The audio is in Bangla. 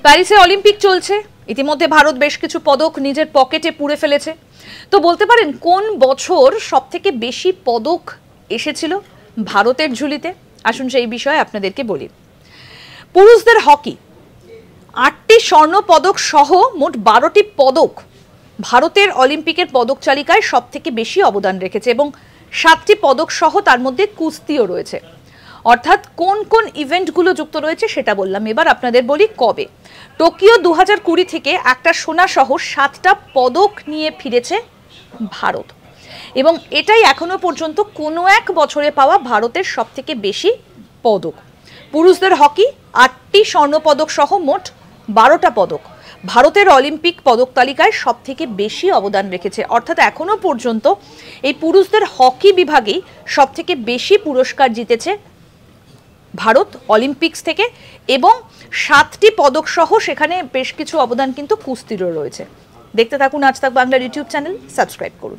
প্যারিসে অলিম্পিক চলছে, ইতিমধ্যে ভারত বেশ কিছু পদক নিজের পকেটে পুরে ফেলেছে। তো বলতে পারেন কোন বছর সবথেকে বেশি পদক এসেছিল ভারতের ঝুলিতে? আসুন সেই বিষয়ে আপনাদেরকে বলি। পুরুষদের হকি ৮টি স্বর্ণ পদক সহ মোট ১২টি পদক ভারতের অলিম্পিকের পদক তালিকায় সবথেকে বেশি অবদান রেখেছে এবং ৭টি পদক সহ তার মধ্যে কুস্তিও রয়েছে। অর্থাৎ কোন কোন ইভেন্টগুলো যুক্ত রয়েছে সেটা বললাম। এবার আপনাদের বলি কবে। টোকিও ২০২০ থেকে একটা সোনা সহ ৭টা পদক নিয়ে ফিরেছে ভারত এবং এটাই এখনো পর্যন্ত কোনো এক বছরে পাওয়া ভারতের সবথেকে বেশি পদক। পুরুষদের হকি ৮টি স্বর্ণ পদক সহ মোট ১২টা পদক ভারতের অলিম্পিক পদক তালিকায় সবথেকে বেশি অবদান রেখেছে। অর্থাৎ এখনো পর্যন্ত এই পুরুষদের হকি বিভাগেই সবথেকে বেশি পুরস্কার জিতেছে ভারত অলিম্পিক্স থেকে এবং ৭টি পদক সহ সেখানে বেশ কিছু অবদান কিন্তু কুস্তিরও রয়েছে। দেখতে থাকুন আজ তাক বাংলার ইউটিউব চ্যানেল, সাবস্ক্রাইব করুন।